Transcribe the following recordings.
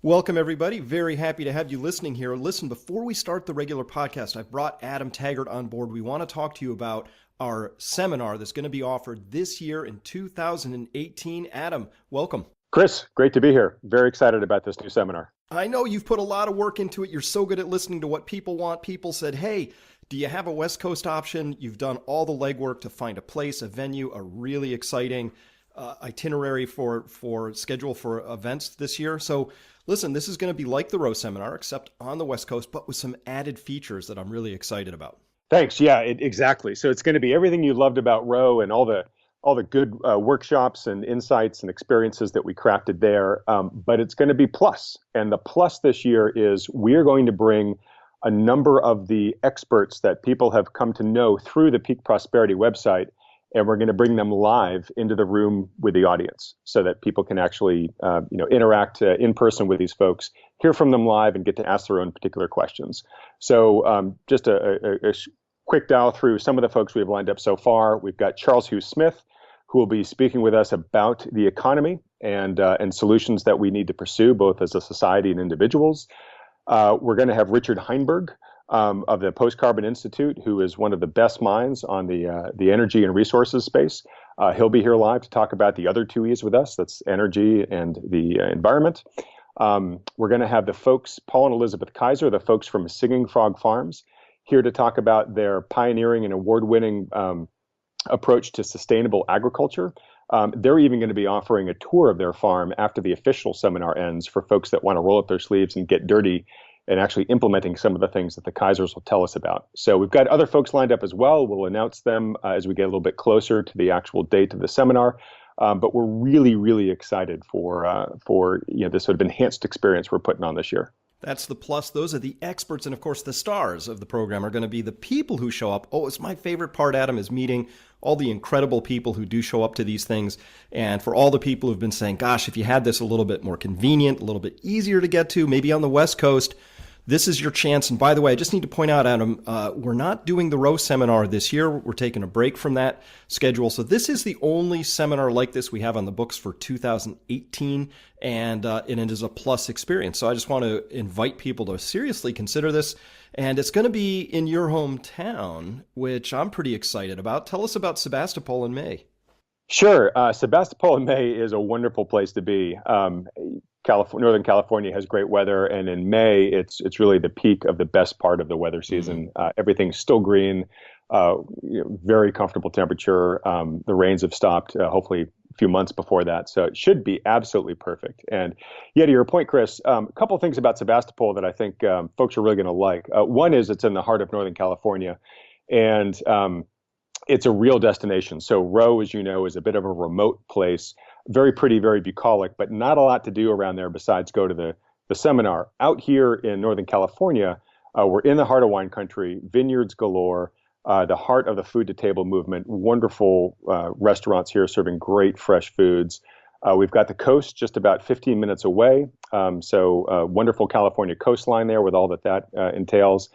Welcome, everybody. Very happy to have you listening here. Listen, before we start the regular podcast, I've brought Adam Taggart on board. We want to talk to you about our seminar that's going to be offered this year in 2018. Adam, welcome. Chris, great to be here. Very excited about this new seminar. I know you've put a lot of work into it. You're so good at listening to what people want. People said, hey, do you have a West Coast option? You've done all the legwork to find a place, a venue, a really exciting itinerary for schedule for events this year. So listen, this is going to be like the Row seminar, except on the West Coast, but with some added features that I'm really excited about. Thanks. Yeah, exactly. So it's going to be everything you loved about Row and all the good workshops and insights and experiences that we crafted there. But it's going to be plus. And the plus this year is we're going to bring a number of the experts that people have come to know through the Peak Prosperity website, and we're going to bring them live into the room with the audience so that people can actually interact in person with these folks, hear from them live, and get to ask their own particular questions. So just a quick dial through some of the folks we've lined up so far. We've got Charles Hugh Smith, who will be speaking with us about the economy and solutions that we need to pursue, both as a society and individuals. We're going to have Richard Heinberg of the Post-Carbon Institute, who is one of the best minds on the energy and resources space. He'll be here live to talk about the other two E's with us. That's energy and the environment. We're going to have the folks, Paul and Elizabeth Kaiser, the folks from Singing Frog Farms, here to talk about their pioneering and award-winning approach to sustainable agriculture. They're even going to be offering a tour of their farm after the official seminar ends for folks that want to roll up their sleeves and get dirty and actually implementing some of the things that the Kaisers will tell us about. So we've got other folks lined up as well. We'll announce them as we get a little bit closer to the actual date of the seminar. But we're really, really excited for this sort of enhanced experience we're putting on this year. That's the plus. Those are the experts. And of course, the stars of the program are going to be the people who show up. Oh, it's my favorite part, Adam, is meeting all the incredible people who do show up to these things. And for all the people who've been saying, gosh, if you had this a little bit more convenient, a little bit easier to get to, maybe on the West Coast, this is your chance. And by the way, I just need to point out, Adam, we're not doing the Row seminar this year. We're taking a break from that schedule. So this is the only seminar like this we have on the books for 2018, and it is a plus experience. So I just want to invite people to seriously consider this. And it's going to be in your hometown, which I'm pretty excited about. Tell us about Sebastopol in May. Sure. Sebastopol in May is a wonderful place to be. Northern California has great weather, and in May, it's really the peak of the best part of the weather season. Everything's still green, very comfortable temperature. The rains have stopped, hopefully a few months before that, so it should be absolutely perfect. And yeah, to your point, Chris, a couple of things about Sebastopol that I think folks are really going to like. One is it's in the heart of Northern California, and it's a real destination. So Row, as you know, is a bit of a remote place. Very pretty, very bucolic, but not a lot to do around there besides go to the seminar. Out here in Northern California, we're in the heart of wine country, vineyards galore, the heart of the food to table movement, wonderful restaurants here serving great fresh foods. We've got the coast just about 15 minutes away. So wonderful California coastline there with all that entails.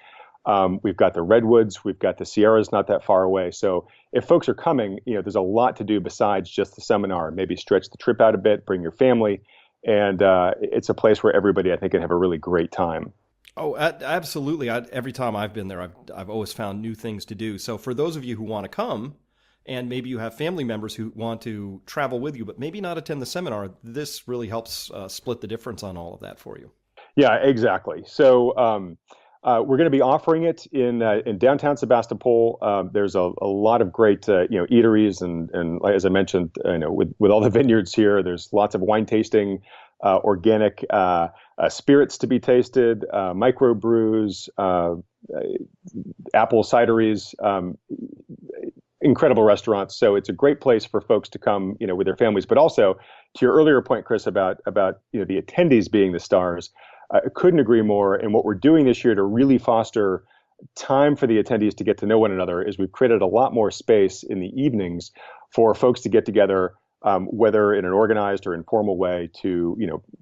We've got the redwoods, we've got the Sierras not that far away. So if folks are coming, there's a lot to do besides just the seminar. Maybe stretch the trip out a bit, bring your family, and it's a place where everybody, I think, can have a really great time. Oh, absolutely. Every time I've been there, I've always found new things to do. So for those of you who want to come, and maybe you have family members who want to travel with you, but maybe not attend the seminar, this really helps split the difference on all of that for you. Yeah, exactly. So we're going to be offering it in downtown Sebastopol. There's a lot of great eateries and as I mentioned, with all the vineyards here, there's lots of wine tasting, organic spirits to be tasted, microbrews, apple cideries, incredible restaurants. So it's a great place for folks to come, with their families. But also, to your earlier point, Chris, about the attendees being the stars. I couldn't agree more. And what we're doing this year to really foster time for the attendees to get to know one another is we've created a lot more space in the evenings for folks to get together, whether in an organized or informal way, to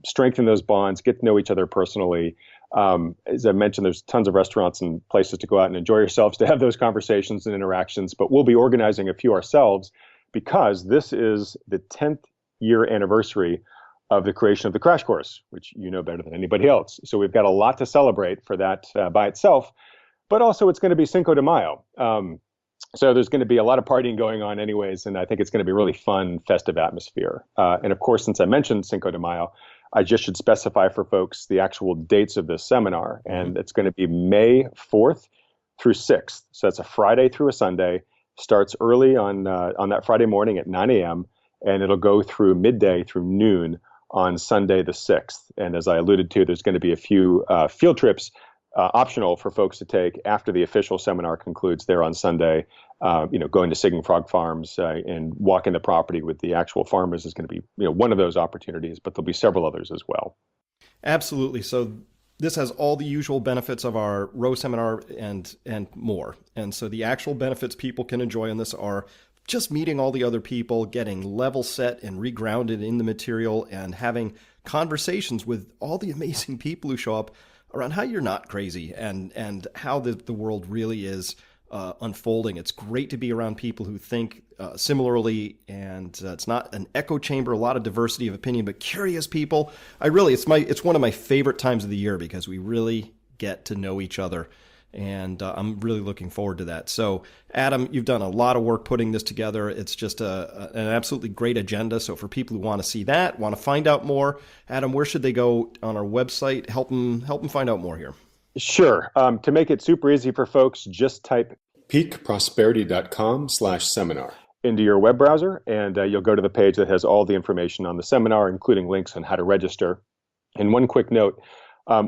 strengthen those bonds, get to know each other personally. As I mentioned, there's tons of restaurants and places to go out and enjoy yourselves to have those conversations and interactions. But we'll be organizing a few ourselves because this is the 10th year anniversary of the creation of the crash course, which you know better than anybody else. So we've got a lot to celebrate for that by itself, but also it's going to be Cinco de Mayo. So there's going to be a lot of partying going on anyways, and I think it's going to be a really fun, festive atmosphere. And of course, since I mentioned Cinco de Mayo, I just should specify for folks the actual dates of this seminar, and it's going to be May 4th through 6th. So that's a Friday through a Sunday. Starts early on that Friday morning at 9 a.m., and it'll go through midday through noon on Sunday the 6th. And as I alluded to, there's going to be a few field trips optional for folks to take after the official seminar concludes there on Sunday. Going to Singing Frog Farms and walking the property with the actual farmers is going to be one of those opportunities, but there'll be several others as well. Absolutely. So this has all the usual benefits of our row seminar and more. And so the actual benefits people can enjoy in this are just meeting all the other people, getting level set and regrounded in the material, and having conversations with all the amazing people who show up around how you're not crazy and how the world really is unfolding. It's great to be around people who think similarly, and it's not an echo chamber, a lot of diversity of opinion, but curious people. It's one of my favorite times of the year because we really get to know each other, and I'm really looking forward to that. So, Adam, you've done a lot of work putting this together. It's just an absolutely great agenda. So for people who want to see that, want to find out more, Adam, where should they go on our website? Help them find out more here. Sure. To make it super easy for folks, just type peakprosperity.com/seminar into your web browser, and you'll go to the page that has all the information on the seminar, including links on how to register. And one quick note,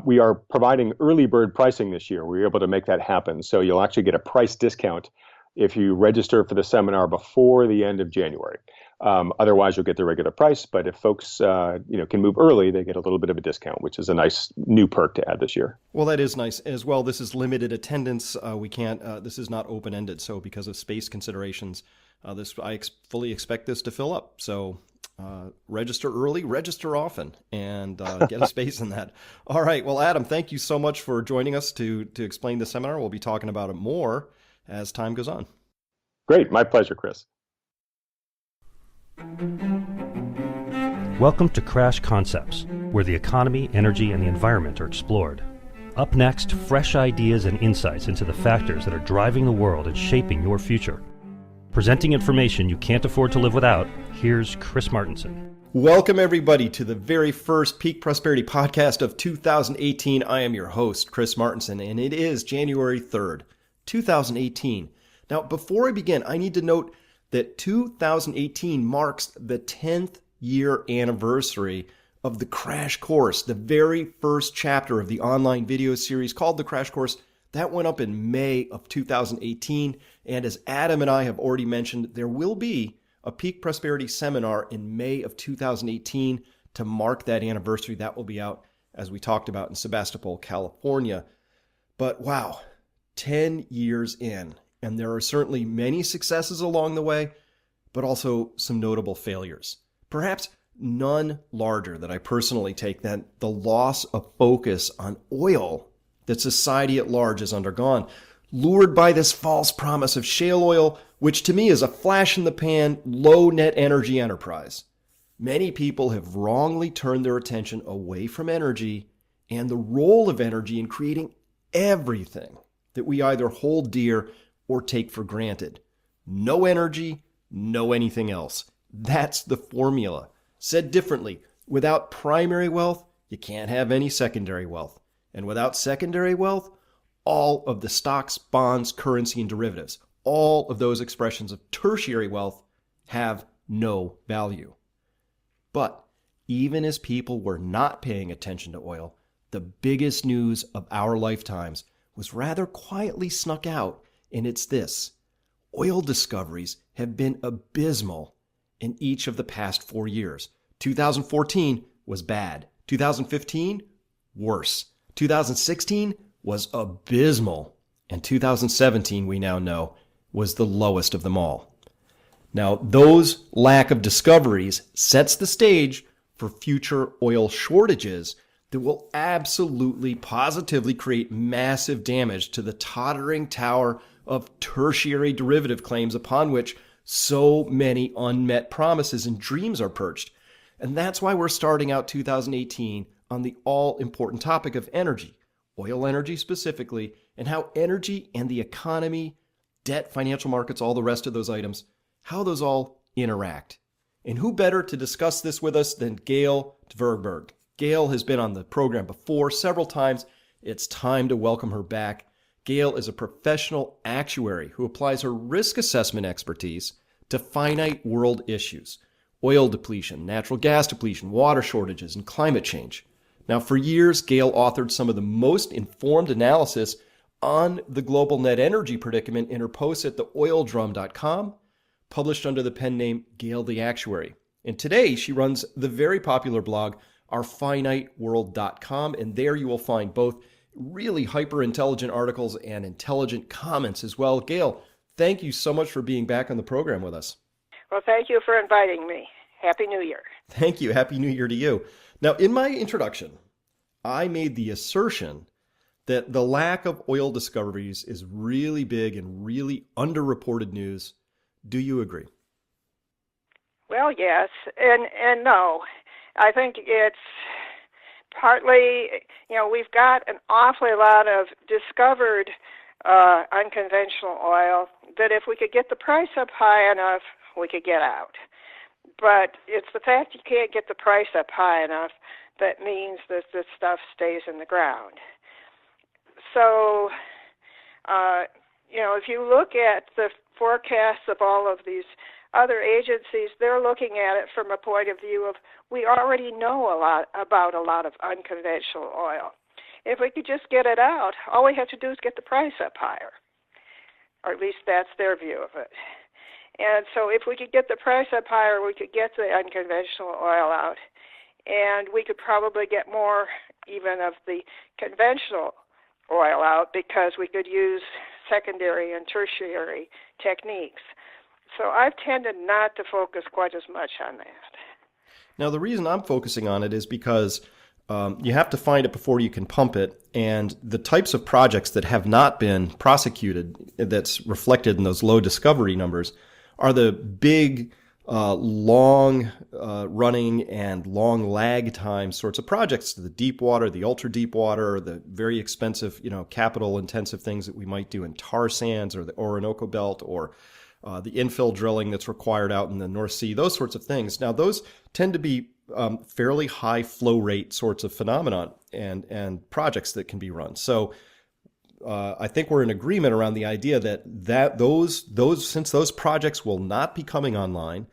we are providing early bird pricing this year. We were able to make that happen. So you'll actually get a price discount if you register for the seminar before the end of January. Otherwise, you'll get the regular price. But if folks can move early, they get a little bit of a discount, which is a nice new perk to add this year. Well, that is nice as well. This is limited attendance. We can't. This is not open-ended. So because of space considerations, I fully expect this to fill up. So register early, register often, and get a space in that. All right. Well, Adam, thank you so much for joining us to explain the seminar. We'll be talking about it more as time goes on. Great. My pleasure, Chris. Welcome to Crash Concepts, where the economy, energy, and the environment are explored. Up next, fresh ideas and insights into the factors that are driving the world and shaping your future. Presenting information you can't afford to live without, here's Chris Martenson. Welcome, everybody, to the very first Peak Prosperity podcast of 2018. I am your host, Chris Martenson, and it is January 3rd, 2018. Now, before I begin, I need to note that 2018 marks the 10th year anniversary of the Crash Course, the very first chapter of the online video series called The Crash Course. That went up in May of 2018, and as Adam and I have already mentioned, there will be a Peak Prosperity seminar in May of 2018 to mark that anniversary. That will be out, as we talked about, in Sebastopol, California. But wow, 10 years in, and there are certainly many successes along the way, but also some notable failures. Perhaps none larger that I personally take than the loss of focus on oil that society at large has undergone, lured by this false promise of shale oil, which to me is a flash-in-the-pan, low-net energy enterprise. Many people have wrongly turned their attention away from energy and the role of energy in creating everything that we either hold dear or take for granted. No energy, no anything else. That's the formula. Said differently, without primary wealth, you can't have any secondary wealth. And without secondary wealth, all of the stocks, bonds, currency, and derivatives, all of those expressions of tertiary wealth have no value. But even as people were not paying attention to oil, the biggest news of our lifetimes was rather quietly snuck out, and it's this. Oil discoveries have been abysmal in each of the past 4 years. 2014 was bad. 2015, worse. 2016 was abysmal, and 2017, we now know, was the lowest of them all. Now, those lack of discoveries sets the stage for future oil shortages that will absolutely, positively create massive damage to the tottering tower of tertiary derivative claims upon which so many unmet promises and dreams are perched. And that's why we're starting out 2018 on the all-important topic of energy, oil energy specifically, and how energy and the economy, debt, financial markets, all the rest of those items, how those all interact. And who better to discuss this with us than Gail Tverberg? Gail has been on the program before several times. It's time to welcome her back. Gail is a professional actuary who applies her risk assessment expertise to finite world issues: oil depletion, natural gas depletion, water shortages, and climate change. Now, for years, Gail authored some of the most informed analysis on the global net energy predicament in her posts at theoildrum.com, published under the pen name Gail the Actuary. And today, she runs the very popular blog, ourfiniteworld.com, and there you will find both really hyper-intelligent articles and intelligent comments as well. Gail, thank you so much for being back on the program with us. Well, thank you for inviting me. Happy New Year. Thank you. Happy New Year to you. Now, in my introduction, I made the assertion that the lack of oil discoveries is really big and really underreported news. Do you agree? Well, yes, and no. I think it's partly, we've got an awfully lot of discovered unconventional oil that if we could get the price up high enough, we could get out. But it's the fact you can't get the price up high enough that means that this stuff stays in the ground. So, if you look at the forecasts of all of these other agencies, they're looking at it from a point of view of we already know about a lot of unconventional oil. If we could just get it out, all we have to do is get the price up higher, or at least that's their view of it. And so if we could get the price up higher, we could get the unconventional oil out, and we could probably get more even of the conventional oil out because we could use secondary and tertiary techniques. So I've tended not to focus quite as much on that. Now, the reason I'm focusing on it is because you have to find it before you can pump it. And the types of projects that have not been prosecuted, that's reflected in those low discovery numbers, are the big, long running and long lag time sorts of projects, the deep water, the ultra deep water, the very expensive, capital intensive things that we might do in tar sands or the Orinoco Belt, or the infill drilling that's required out in the North Sea, those sorts of things. Now, those tend to be fairly high flow rate sorts of phenomenon and projects that can be run. So I think we're in agreement around the idea that those since those projects will not be coming online,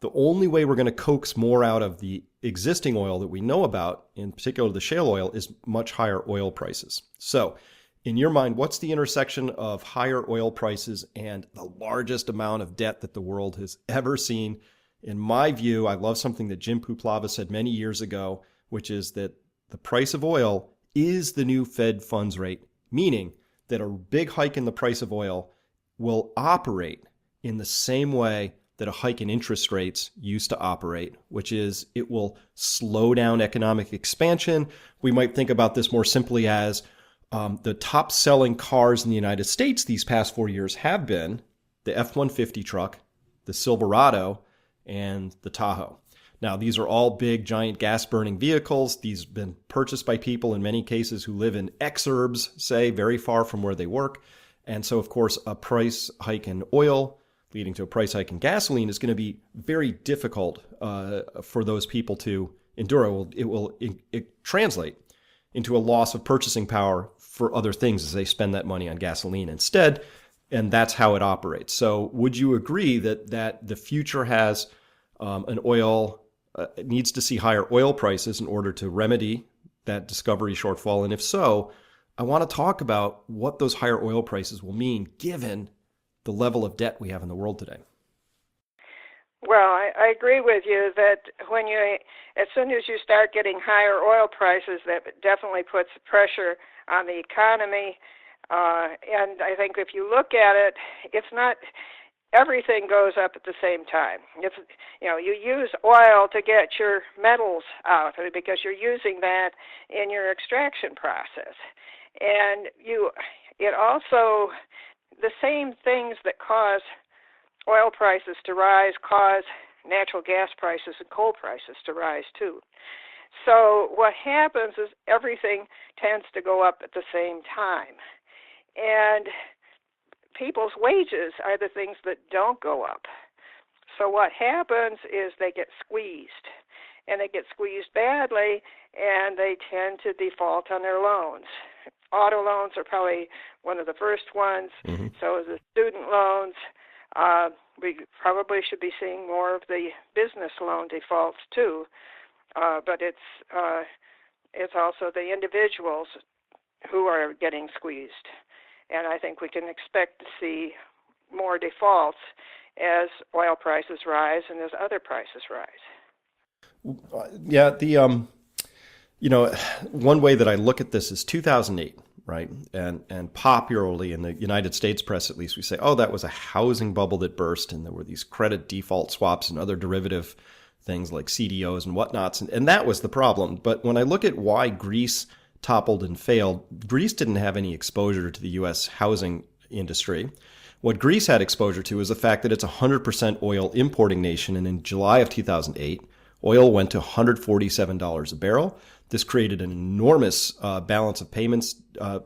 the only way we're going to coax more out of the existing oil that we know about, in particular the shale oil, is much higher oil prices. So in your mind, what's the intersection of higher oil prices and the largest amount of debt that the world has ever seen? In my view, I love something that Jim Puplava said many years ago, which is that the price of oil is the new Fed funds rate, meaning that a big hike in the price of oil will operate in the same way that a hike in interest rates used to operate, which is it will slow down economic expansion. We might think about this more simply as the top selling cars in the United States these past 4 years have been the F-150 truck, the Silverado, and the Tahoe. Now, these are all big, giant gas-burning vehicles. These have been purchased by people in many cases who live in exurbs, say, very far from where they work. And so, of course, a price hike in oil leading to a price hike in gasoline is going to be very difficult for those people to endure. It will translate into a loss of purchasing power for other things as they spend that money on gasoline instead. And that's how it operates. So would you agree that the future has an oil, needs to see higher oil prices in order to remedy that discovery shortfall? And if so, I want to talk about what those higher oil prices will mean given the level of debt we have in the world today. Well, I agree with you that as soon as you start getting higher oil prices, that definitely puts pressure on the economy. And I think if you look at it, it's not everything goes up at the same time. If you use oil to get your metals out because you're using that in your extraction process, and it also the same things that cause oil prices to rise cause natural gas prices and coal prices to rise too. So what happens is everything tends to go up at the same time. And people's wages are the things that don't go up. So what happens is they get squeezed, and they get squeezed badly, and they tend to default on their loans. Auto loans are probably one of the first ones. Mm-hmm. So the student loans. We probably should be seeing more of the business loan defaults too, but it's also the individuals who are getting squeezed, and I think we can expect to see more defaults as oil prices rise and as other prices rise. Yeah, one way that I look at this is 2008. Right. And popularly in the United States press, at least, we say, oh, that was a housing bubble that burst. And there were these credit default swaps and other derivative things like CDOs and whatnots. And that was the problem. But when I look at why Greece toppled and failed, Greece didn't have any exposure to the U.S. housing industry. What Greece had exposure to is the fact that it's a 100% oil importing nation. And in July of 2008, oil went to $147 a barrel. This created an enormous balance of payments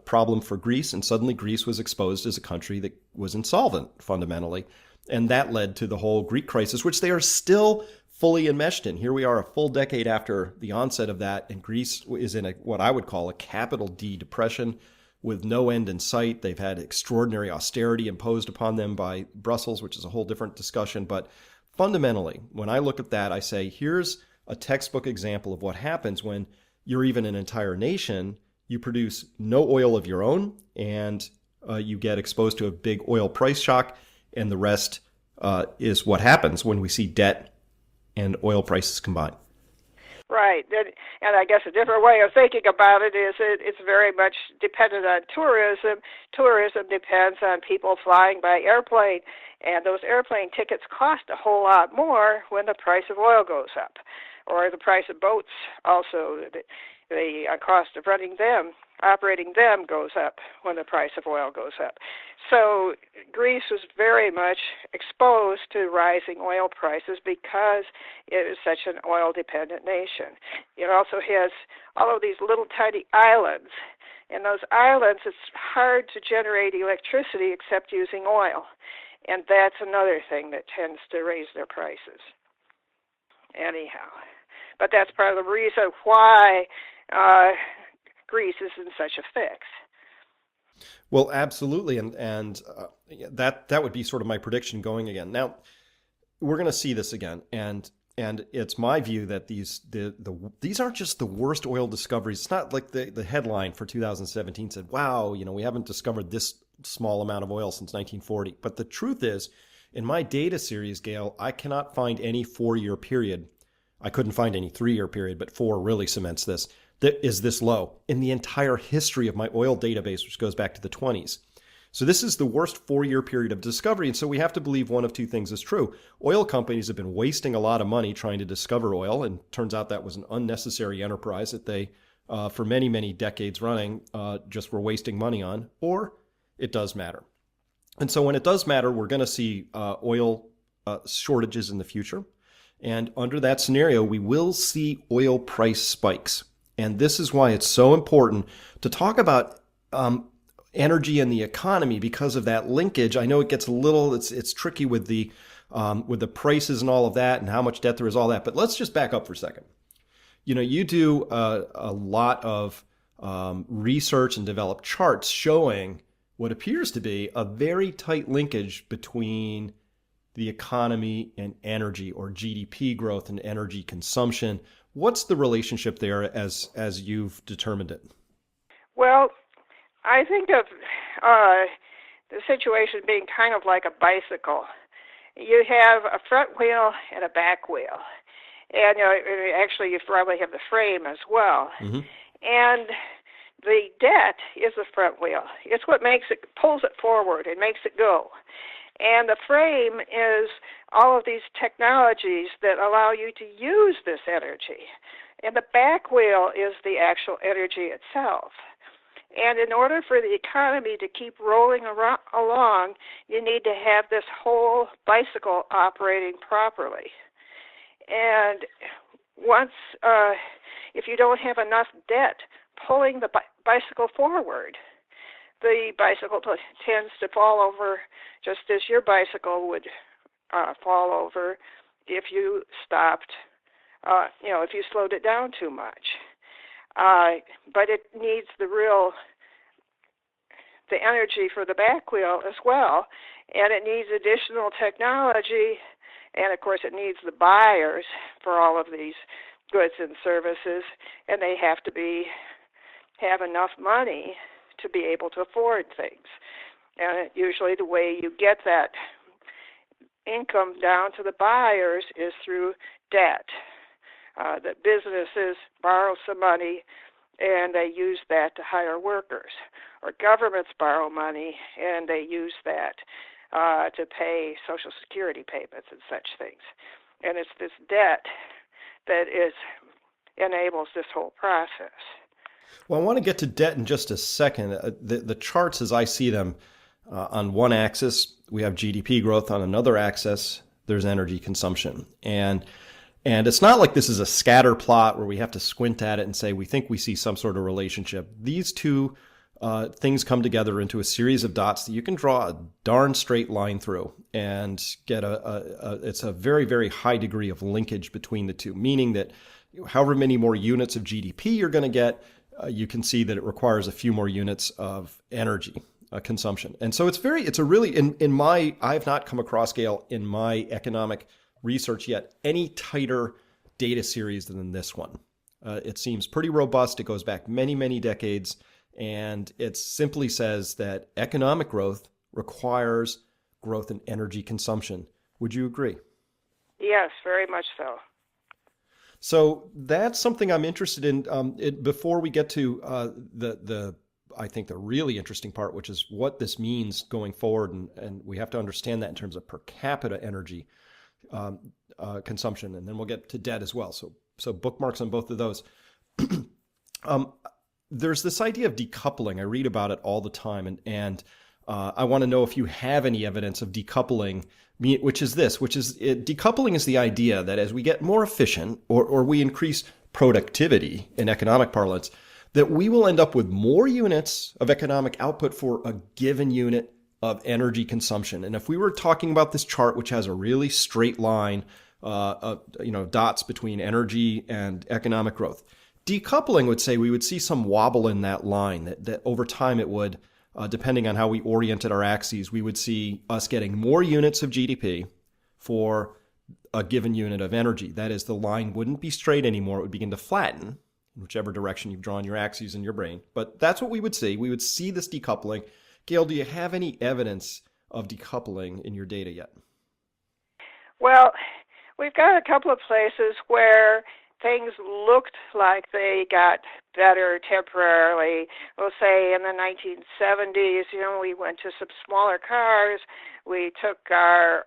problem for Greece, and suddenly Greece was exposed as a country that was insolvent, fundamentally. And that led to the whole Greek crisis, which they are still fully enmeshed in. Here we are a full decade after the onset of that, and Greece is in what I would call a capital D depression with no end in sight. They've had extraordinary austerity imposed upon them by Brussels, which is a whole different discussion. But fundamentally, when I look at that, I say, here's a textbook example of what happens when you're even an entire nation, you produce no oil of your own, and you get exposed to a big oil price shock, and the rest is what happens when we see debt and oil prices combine. Right, and I guess a different way of thinking about it is it's very much dependent on tourism. Tourism depends on people flying by airplane, and those airplane tickets cost a whole lot more when the price of oil goes up, or the price of boats also. The cost of operating them goes up when the price of oil goes up. So Greece was very much exposed to rising oil prices because it is such an oil-dependent nation. It also has all of these little tiny islands. And those islands, it's hard to generate electricity except using oil. And that's another thing that tends to raise their prices. Anyhow. But that's part of the reason why Greece is in such a fix. Well, absolutely, and that would be sort of my prediction going again. Now, we're going to see this again, and it's my view that these aren't just the worst oil discoveries. It's not like the headline for 2017 said, "Wow, we haven't discovered this small amount of oil since 1940." But the truth is, in my data series, Gail, I cannot find any 4-year period. I couldn't find any 3-year period, but 4 really cements this. That is this low in the entire history of my oil database, which goes back to the 20s. So this is the worst 4-year period of discovery. And so we have to believe one of two things is true. Oil companies have been wasting a lot of money trying to discover oil. And turns out that was an unnecessary enterprise that they, for many, many decades running, just were wasting money on. Or it does matter. And so when it does matter, we're going to see oil shortages in the future. And under that scenario, we will see oil price spikes. And this is why it's so important to talk about energy and the economy because of that linkage. I know it gets a little, it's tricky with the prices and all of that and how much debt there is, all that. But let's just back up for a second. You do a lot of research and develop charts showing what appears to be a very tight linkage between the economy and energy, or GDP growth and energy consumption. What's the relationship there as you've determined it? Well, I think of the situation being kind of like a bicycle. You have a front wheel and a back wheel. And actually you probably have the frame as well. Mm-hmm. And the debt is the front wheel. It's what pulls it forward and makes it go. And the frame is all of these technologies that allow you to use this energy. And the back wheel is the actual energy itself. And in order for the economy to keep rolling along, you need to have this whole bicycle operating properly. And once, if you don't have enough debt pulling the bicycle forward, the bicycle tends to fall over just as your bicycle would fall over if you stopped, if you slowed it down too much. But it needs the energy for the back wheel as well, and it needs additional technology, and of course it needs the buyers for all of these goods and services, and they have to have enough money to be able to afford things. And usually the way you get that income down to the buyers is through debt. That businesses borrow some money and they use that to hire workers, or governments borrow money and they use that to pay Social Security payments and such things. And it's this debt that enables this whole process. Well, I want to get to debt in just a second. The charts, as I see them, on one axis, we have GDP growth. On another axis, there's energy consumption. And it's not like this is a scatter plot where we have to squint at it and say we think we see some sort of relationship. These two things come together into a series of dots that you can draw a darn straight line through and get it's a very, very high degree of linkage between the two, meaning that however many more units of GDP you're going to get, you can see that it requires a few more units of energy consumption. And so it's a really, I have not come across, Gail, in my economic research yet, any tighter data series than this one. It seems pretty robust. It goes back many, many decades. And it simply says that economic growth requires growth in energy consumption. Would you agree? Yes, very much so. So that's something I'm interested in. Before we get to I think the really interesting part, which is what this means going forward, and we have to understand that in terms of per capita energy consumption, and then we'll get to debt as well. So bookmarks on both of those. There's this idea of decoupling. I read about it all the time, and I want to know if you have any evidence of decoupling, decoupling is the idea that as we get more efficient or we increase productivity in economic parlance, that we will end up with more units of economic output for a given unit of energy consumption. And if we were talking about this chart, which has a really straight line, dots between energy and economic growth, decoupling would say we would see some wobble in that line, that over time it would, depending on how we oriented our axes, we would see us getting more units of GDP for a given unit of energy. That is, the line wouldn't be straight anymore. It would begin to flatten in whichever direction you've drawn your axes in your brain. But that's what we would see. We would see this decoupling. Gail, do you have any evidence of decoupling in your data yet? Well, we've got a couple of places where things looked like they got better temporarily. We'll say in the 1970s, we went to some smaller cars. We took our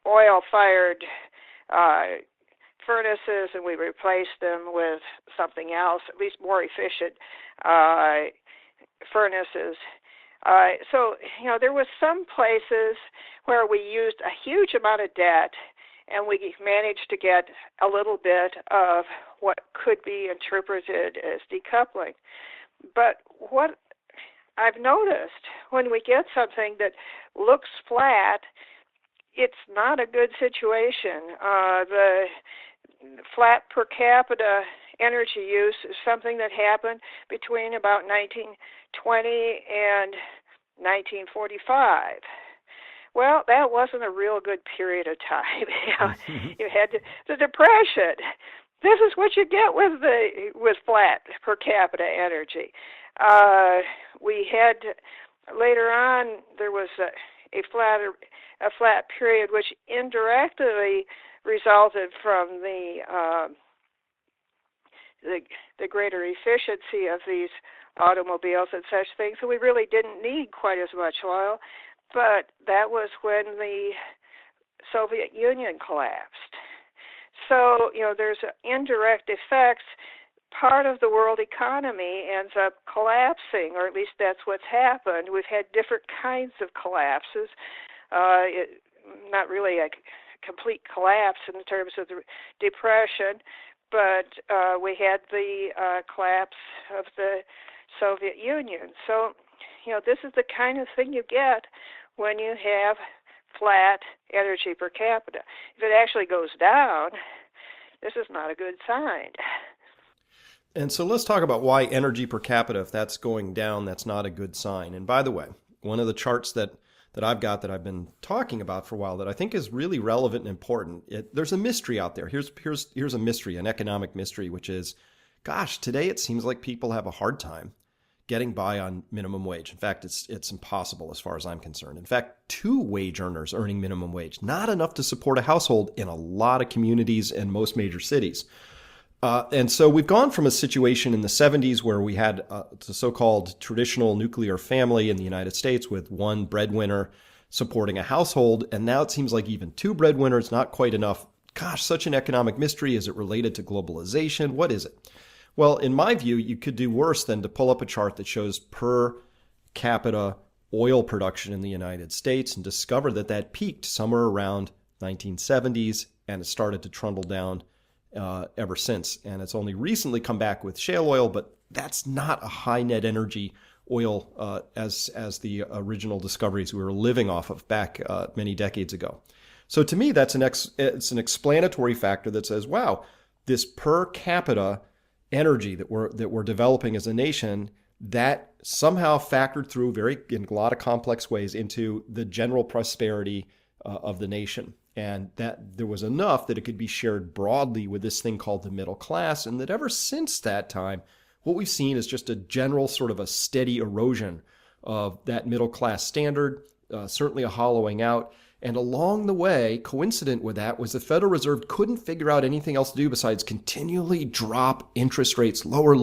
oil-fired furnaces and we replaced them with something else, at least more efficient furnaces. So there was some places where we used a huge amount of debt and we managed to get a little bit of what could be interpreted as decoupling. But what I've noticed, when we get something that looks flat, it's not a good situation. The flat per capita energy use is something that happened between about 1920 and 1945. Well, that wasn't a real good period of time. You had the Depression. This is what you get with flat per capita energy. We had later on there was a flat period, which indirectly resulted from the greater efficiency of these automobiles and such things. So we really didn't need quite as much oil. But that was when the Soviet Union collapsed. So, there's indirect effects. Part of the world economy ends up collapsing, or at least that's what's happened. We've had different kinds of collapses. Not really a complete collapse in terms of the depression, but we had the collapse of the Soviet Union. So, this is the kind of thing you get when you have flat energy per capita. If it actually goes down, this is not a good sign. And so let's talk about why energy per capita, if that's going down, that's not a good sign. And by the way, one of the charts that I've got that I've been talking about for a while that I think is really relevant and important. There's a mystery out there. Here's a mystery, an economic mystery, which is, gosh, today it seems like people have a hard time getting by on minimum wage. In fact, it's impossible as far as I'm concerned. In fact, 2 wage earners earning minimum wage, not enough to support a household in a lot of communities and most major cities. And so we've gone from a situation in the 70s where we had the so-called traditional nuclear family in the United States with one breadwinner supporting a household. And now it seems like even 2 breadwinners, not quite enough. Gosh, such an economic mystery. Is it related to globalization? What is it? Well, in my view, you could do worse than to pull up a chart that shows per capita oil production in the United States and discover that peaked somewhere around 1970s and it started to trundle down ever since. And it's only recently come back with shale oil, but that's not a high net energy oil as the original discoveries we were living off of back many decades ago. So to me, it's an explanatory factor that says, wow, this per capita energy that we're developing as a nation, that somehow factored through in a lot of complex ways into the general prosperity of the nation. And that there was enough that it could be shared broadly with this thing called the middle class. And that ever since that time, what we've seen is just a general sort of a steady erosion of that middle class standard, certainly a hollowing out. And along the way, coincident with that, was the Federal Reserve couldn't figure out anything else to do besides continually drop interest rates lower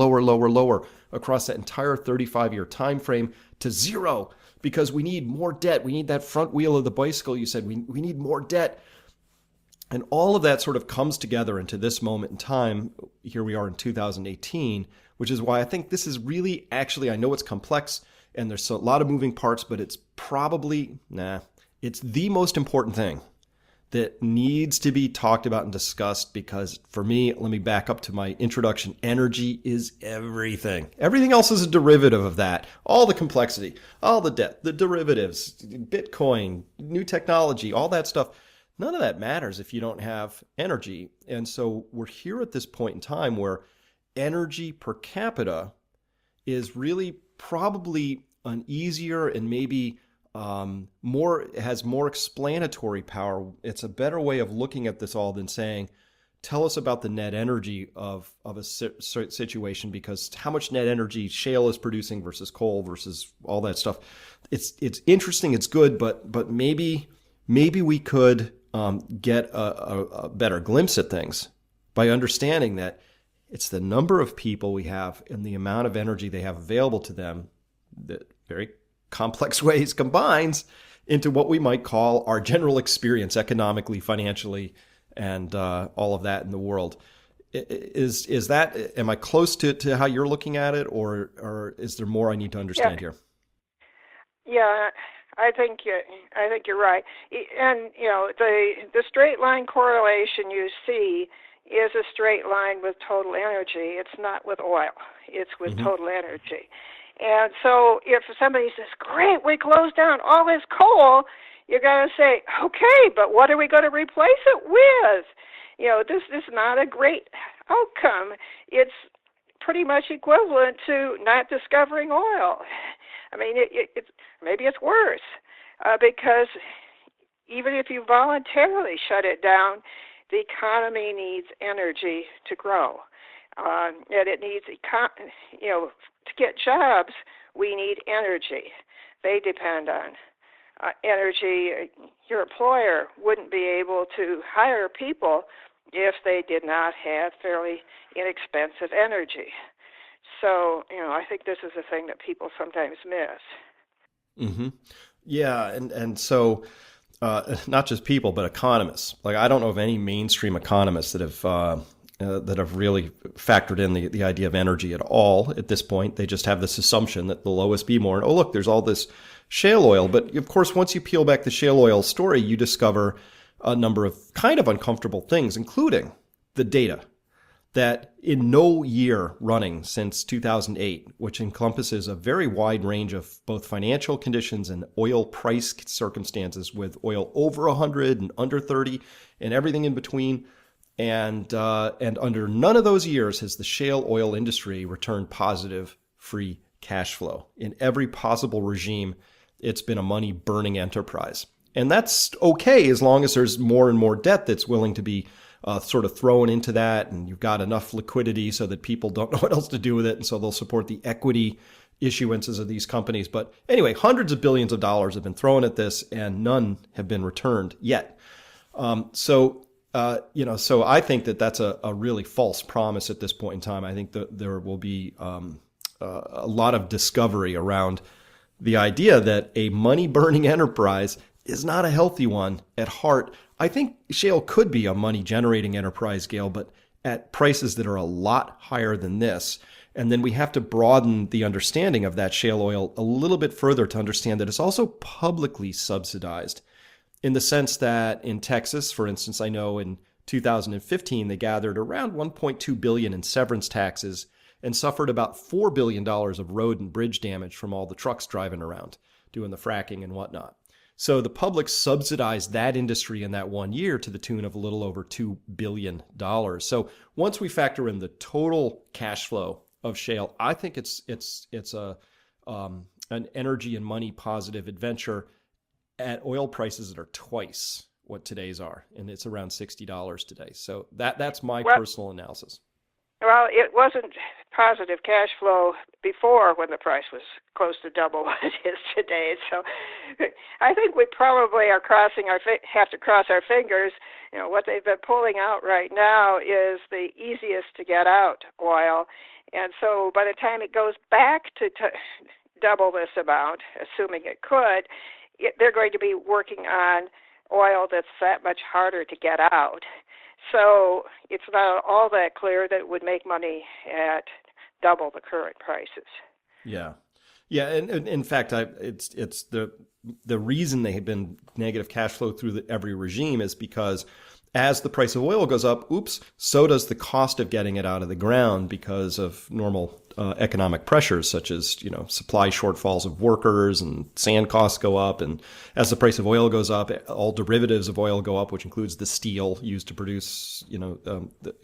across that entire 35-year time frame to zero, because we need more debt. We need that front wheel of the bicycle, you said. We need more debt. And all of that sort of comes together into this moment in time. Here we are in 2018, which is why I think this is really, actually, I know it's complex and there's a lot of moving parts, but it's probably, it's the most important thing that needs to be talked about and discussed, because for me, let me back up to my introduction, energy is everything. Everything else is a derivative of that. All the complexity, all the debt, the derivatives, Bitcoin, new technology, all that stuff. None of that matters if you don't have energy. And so we're here at this point in time where energy per capita is really probably an easier and maybe has more explanatory power. It's a better way of looking at this all than saying, tell us about the net energy of a situation, because how much net energy shale is producing versus coal versus all that stuff. It's interesting, it's good, but maybe we could get a better glimpse at things by understanding that it's the number of people we have and the amount of energy they have available to them that very complex ways combines into what we might call our general experience economically, financially, and all of that in the world. Is that, am I close to how you're looking at it, or is there more I need to understand here? Yeah, I think you're right. And the straight line correlation you see is a straight line with total energy. It's not with oil. It's with total energy. And so if somebody says, great, we closed down all this coal, you're going to say, okay, but what are we going to replace it with? This is not a great outcome. It's pretty much equivalent to not discovering oil. I mean, maybe it's worse, because even if you voluntarily shut it down, the economy needs energy to grow. And it needs, to get jobs, we need energy. They depend on energy. Your employer wouldn't be able to hire people if they did not have fairly inexpensive energy. So, I think this is a thing that people sometimes miss. Mm-hmm. Yeah, and so not just people, but economists. Like, I don't know of any mainstream economists that have really factored in the idea of energy at all at this point. They just have this assumption that the lowest be more. And, oh, look, there's all this shale oil. But, of course, once you peel back the shale oil story, you discover a number of kind of uncomfortable things, including the data that in no year running since 2008, which encompasses a very wide range of both financial conditions and oil price circumstances, with oil over 100 and under 30 and everything in between. And under none of those years has the shale oil industry returned positive free cash flow. In every possible regime, it's been a money burning enterprise. And that's okay as long as there's more and more debt that's willing to be sort of thrown into that, and you've got enough liquidity so that people don't know what else to do with it, and so they'll support the equity issuances of these companies. But anyway, hundreds of billions of dollars have been thrown at this, and none have been returned yet. So I think that that's a really false promise at this point in time. I think that there will be a lot of discovery around the idea that a money-burning enterprise is not a healthy one at heart. I think shale could be a money-generating enterprise, Gail, but at prices that are a lot higher than this. And then we have to broaden the understanding of that shale oil a little bit further to understand that it's also publicly subsidized, in the sense that in Texas, for instance, I know in 2015, they gathered around $1.2 billion in severance taxes and suffered about $4 billion of road and bridge damage from all the trucks driving around doing the fracking and whatnot. So the public subsidized that industry in that 1 year to the tune of a little over $2 billion. So once we factor in the total cash flow of shale, I think it's an energy and money positive adventure at oil prices that are twice what today's are, and it's around $60 today. So that's my personal analysis. Well, it wasn't positive cash flow before, when the price was close to double what it is today. So I think we probably are have to cross our fingers. You know, what they've been pulling out right now is the easiest to get out oil. And so by the time it goes back to double this amount, assuming it could, they're going to be working on oil that's that much harder to get out. So it's not all that clear that it would make money at double the current prices. Yeah. And in fact, it's the reason they have been negative cash flow through every regime is because as the price of oil goes up, so does the cost of getting it out of the ground because of normal economic pressures, such as, supply shortfalls of workers, and sand costs go up. And as the price of oil goes up, all derivatives of oil go up, which includes the steel used to produce,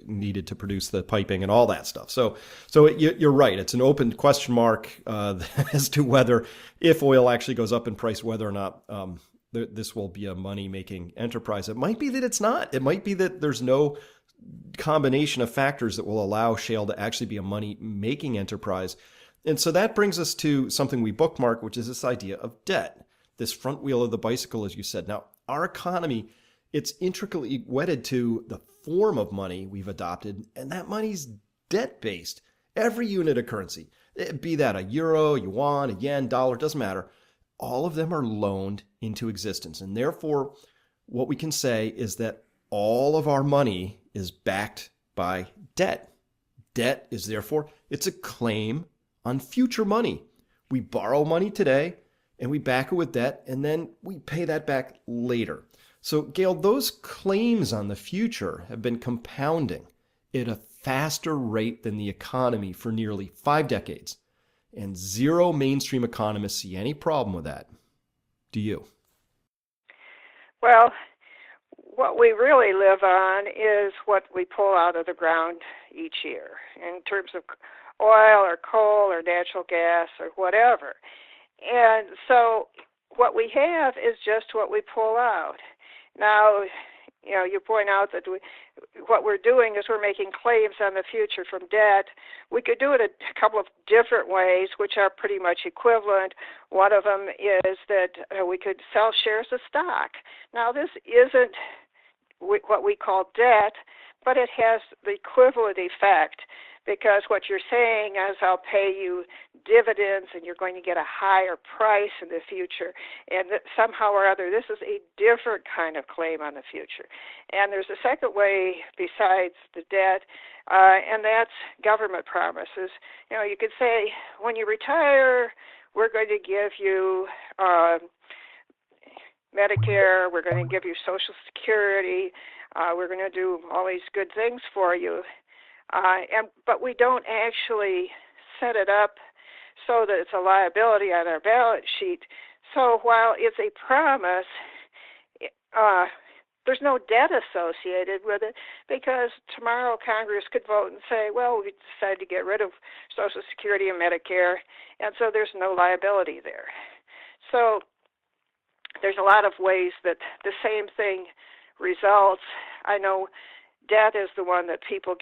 needed to produce the piping and all that stuff. So you're right. It's an open question mark as to whether, if oil actually goes up in price, whether or not this will be a money-making enterprise. It might be that it's not. It might be that there's no combination of factors that will allow shale to actually be a money-making enterprise. And so that brings us to something we bookmark, which is this idea of debt, this front wheel of the bicycle, as you said. Now, our economy, it's intricately wedded to the form of money we've adopted, and that money's debt-based. Every unit of currency, be that a euro, yuan, a yen, dollar, doesn't matter, all of them are loaned into existence. And therefore, what we can say is that all of our money is backed by debt. Debt is therefore, it's a claim on future money. We borrow money today and we back it with debt, and then we pay that back later. So Gail, those claims on the future have been compounding at a faster rate than the economy for nearly 5 decades. And zero mainstream economists see any problem with that. Do you? Well, what we really live on is what we pull out of the ground each year in terms of oil or coal or natural gas or whatever. And so what we have is just what we pull out. Now, you point out that what we're doing is we're making claims on the future from debt. We could do it a couple of different ways, which are pretty much equivalent. One of them is that we could sell shares of stock. Now, this isn't what we call debt, but it has the equivalent effect, because what you're saying is I'll pay you dividends and you're going to get a higher price in the future, and that somehow or other this is a different kind of claim on the future. And there's a second way besides the debt, and that's government promises. You could say, when you retire, we're going to give you Medicare, we're going to give you Social Security, we're going to do all these good things for you, but we don't actually set it up so that it's a liability on our balance sheet. So while it's a promise, there's no debt associated with it, because tomorrow Congress could vote and say, well, we decided to get rid of Social Security and Medicare, and so there's no liability there. So there's a lot of ways that the same thing results. I know debt is the one that people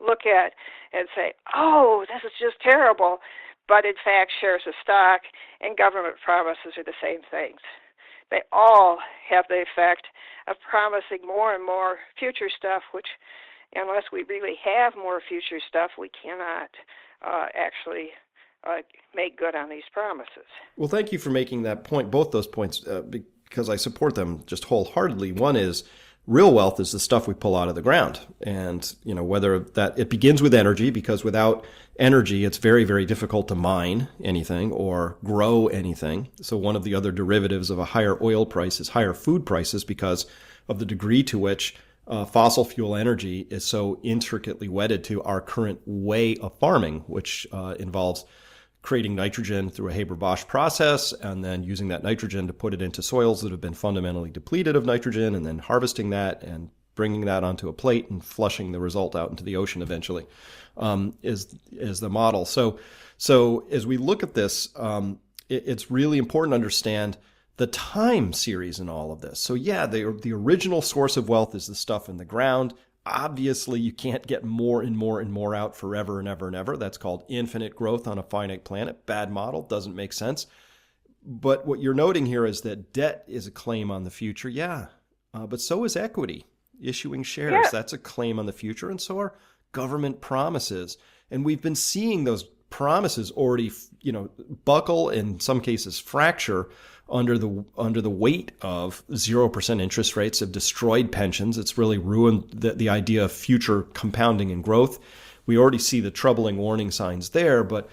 look at and say, oh, this is just terrible, but in fact shares of stock and government promises are the same things. They all have the effect of promising more and more future stuff, which unless we really have more future stuff, we cannot actually make good on these promises. Well, thank you for making that point, both those points, because I support them just wholeheartedly. One is real wealth is the stuff we pull out of the ground. And, whether that it begins with energy, because without energy, it's very, very difficult to mine anything or grow anything. So one of the other derivatives of a higher oil price is higher food prices, because of the degree to which fossil fuel energy is so intricately wedded to our current way of farming, which involves creating nitrogen through a Haber-Bosch process, and then using that nitrogen to put it into soils that have been fundamentally depleted of nitrogen, and then harvesting that and bringing that onto a plate and flushing the result out into the ocean eventually, is the model. So as we look at this, it's really important to understand the time series in all of this. So yeah, the original source of wealth is the stuff in the ground. Obviously, you can't get more and more and more out forever and ever and ever. That's called infinite growth on a finite planet. Bad model, doesn't make sense. But what you're noting here is that debt is a claim on the future. Yeah, but so is equity, issuing shares. Yeah. That's a claim on the future, and so are government promises. And we've been seeing those promises already, buckle, in some cases fracture, under the weight of 0% interest rates have destroyed pensions. It's really ruined the idea of future compounding and growth. We already see the troubling warning signs there, but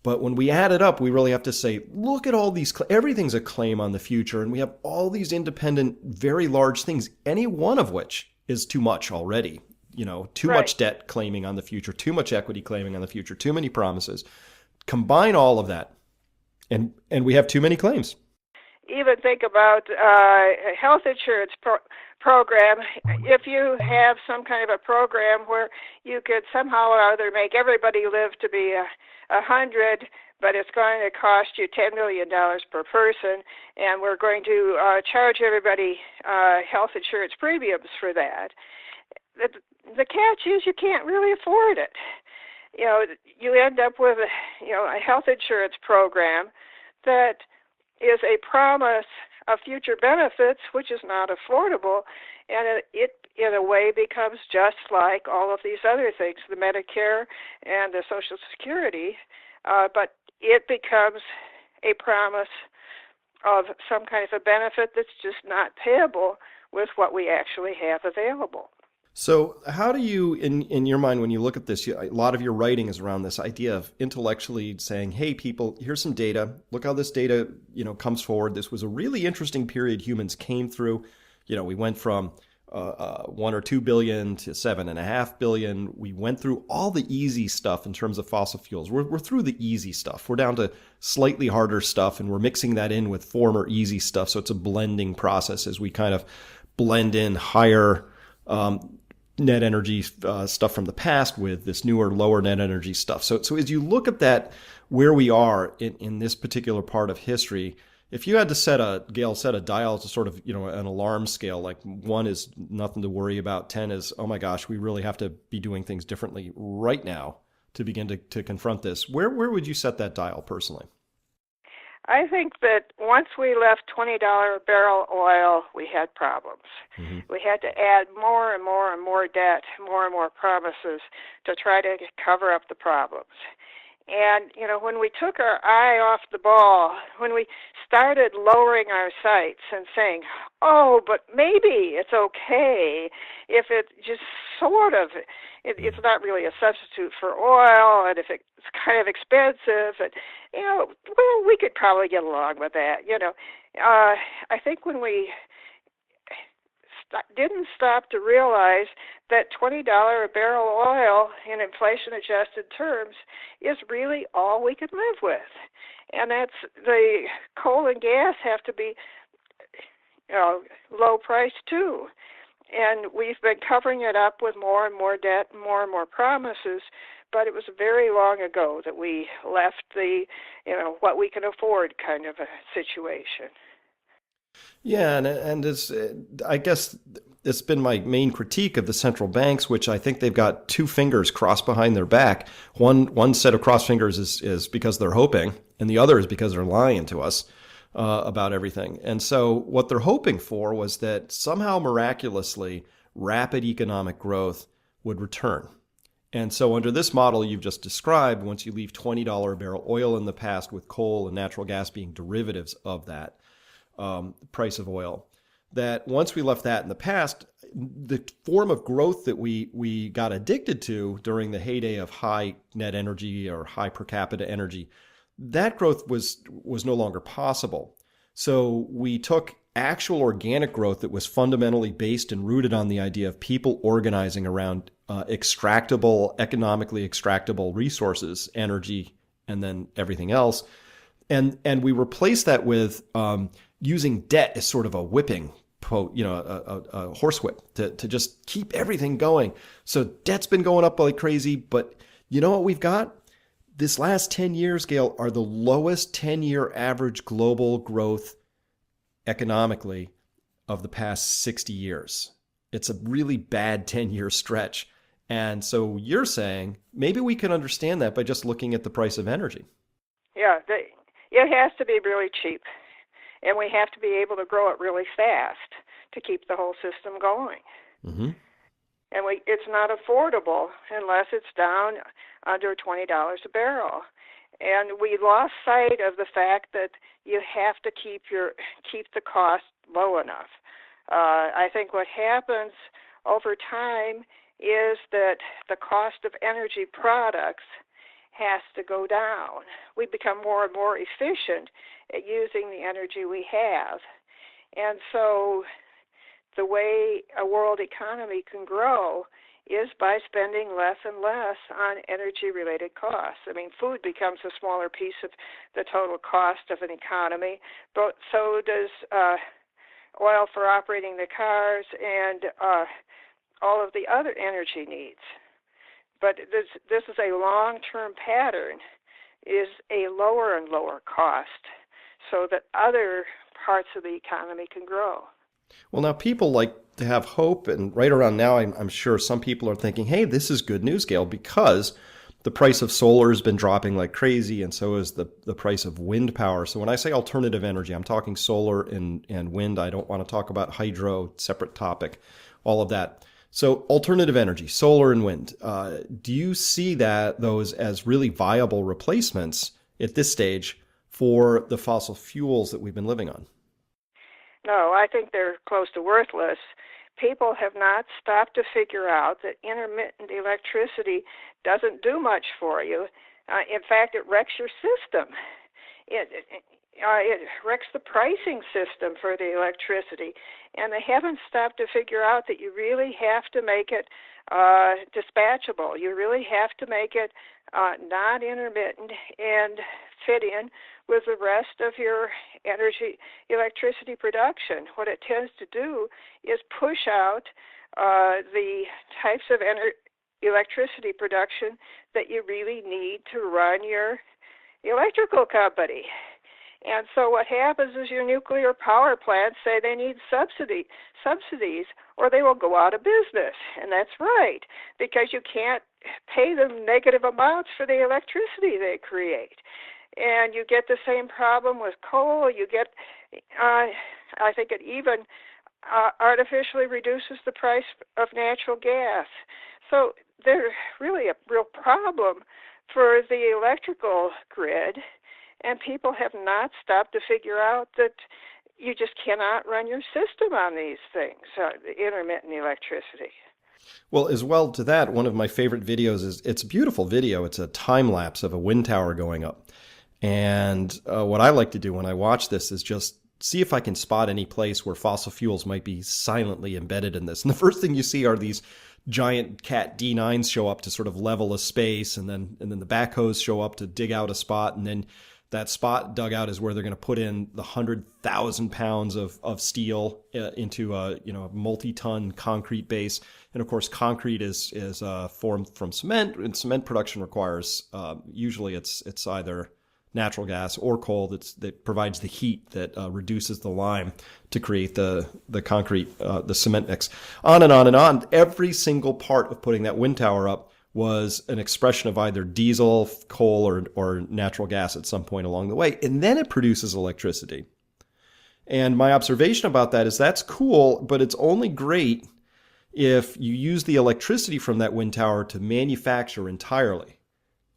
when we add it up, we really have to say, look at all these, everything's a claim on the future, and we have all these independent, very large things, any one of which is too much already. Too much debt claiming on the future, too much equity claiming on the future, too many promises. Combine all of that, and we have too many claims. Even think about a health insurance program. If you have some kind of a program where you could somehow or other make everybody live to be 100, but it's going to cost you $10 million per person, and we're going to charge everybody health insurance premiums for that. The catch is you can't really afford it. You end up with a health insurance program that is a promise of future benefits, which is not affordable, and it in a way becomes just like all of these other things, the Medicare and the Social Security, but it becomes a promise of some kind of a benefit that's just not payable with what we actually have available. So how do you, in your mind, when you look at this, a lot of your writing is around this idea of intellectually saying, hey, people, here's some data. Look how this data, comes forward. This was a really interesting period humans came through. We went from 1 or 2 billion to 7.5 billion. We went through all the easy stuff in terms of fossil fuels. We're through the easy stuff. We're down to slightly harder stuff, and we're mixing that in with former easy stuff. So it's a blending process as we kind of blend in higher net energy stuff from the past with this newer, lower net energy stuff. So as you look at that, where we are in this particular part of history, if you had to Gail set a dial to sort of, an alarm scale, like 1 is nothing to worry about, 10 is, oh my gosh, we really have to be doing things differently right now to begin to confront this. Where would you set that dial personally? I think that once we left $20 a barrel oil, we had problems. Mm-hmm. We had to add more and more and more debt, more and more promises to try to cover up the problems. And, when we took our eye off the ball, when we started lowering our sights and saying, oh, but maybe it's okay if it just sort of It's not really a substitute for oil, and if it's kind of expensive, and well, we could probably get along with that. I think when we didn't stop to realize that $20 a barrel oil in inflation-adjusted terms is really all we could live with, and that's the coal and gas have to be low priced too. And we've been covering it up with more and more debt and more promises, but it was very long ago that we left the, what we can afford kind of a situation. Yeah, and it's, I guess it's been my main critique of the central banks, which I think they've got two fingers crossed behind their back. One set of crossed fingers is because they're hoping, and the other is because they're lying to us about everything. And so what they're hoping for was that somehow miraculously rapid economic growth would return. And so under this model you've just described, once you leave $20 a barrel oil in the past, with coal and natural gas being derivatives of that price of oil, that once we left that in the past, the form of growth that we got addicted to during the heyday of high net energy or high per capita energy, that growth was no longer possible. So we took actual organic growth that was fundamentally based and rooted on the idea of people organizing around economically extractable resources, energy, and then everything else. And we replaced that with using debt as sort of a whipping, a horsewhip to just keep everything going. So debt's been going up like crazy, but you know what we've got? This last 10 years, Gail, are the lowest 10-year average global growth economically of the past 60 years. It's a really bad 10-year stretch. And so you're saying maybe we can understand that by just looking at the price of energy. Yeah, it has to be really cheap, and we have to be able to grow it really fast to keep the whole system going. Mm-hmm. And it's not affordable unless it's down under $20 a barrel. And we lost sight of the fact that you have to keep the cost low enough. I think what happens over time is that the cost of energy products has to go down. We become more and more efficient at using the energy we have. And so the way a world economy can grow is by spending less and less on energy-related costs. I mean, food becomes a smaller piece of the total cost of an economy, but so does oil for operating the cars and all of the other energy needs. But this is a long-term pattern, is a lower and lower cost, so that other parts of the economy can grow. Well, now people like to have hope, and right around now, I'm sure some people are thinking, hey, this is good news, Gail, because the price of solar has been dropping like crazy, and so is the price of wind power. So when I say alternative energy, I'm talking solar and wind. I don't want to talk about hydro, separate topic, all of that. So alternative energy, solar and wind. Do you see those as really viable replacements at this stage for the fossil fuels that we've been living on? No, I think they're close to worthless. People have not stopped to figure out that intermittent electricity doesn't do much for you. In fact, it wrecks your system. It wrecks the pricing system for the electricity. And they haven't stopped to figure out that you really have to make it dispatchable. You really have to make it not intermittent and fit in with the rest of your electricity production. What it tends to do is push out the types of electricity production that you really need to run your electrical company. And so what happens is your nuclear power plants say they need subsidies, or they will go out of business. And that's right, because you can't pay them negative amounts for the electricity they create. And you get the same problem with coal. You get, I think it even artificially reduces the price of natural gas. So there's really a real problem for the electrical grid. And people have not stopped to figure out that you just cannot run your system on these things, intermittent electricity. Well, as well to that, one of my favorite videos is it's a beautiful video. It's a time lapse of a wind tower going up. And what I like to do when I watch this is just see if I can spot any place where fossil fuels might be silently embedded in this. And the first thing you see are these giant Cat D9s show up to sort of level a space, and then the backhoes show up to dig out a spot, and then that spot dug out is where they're going to put in the 100,000 pounds of steel into a multi-ton concrete base. And of course, concrete is formed from cement, and cement production requires usually it's either natural gas or coal that provides the heat that reduces the lime to create the concrete, the cement mix. On and on and on. Every single part of putting that wind tower up was an expression of either diesel, coal, or natural gas at some point along the way. And then it produces electricity. And my observation about that is that's cool, but it's only great if you use the electricity from that wind tower to manufacture entirely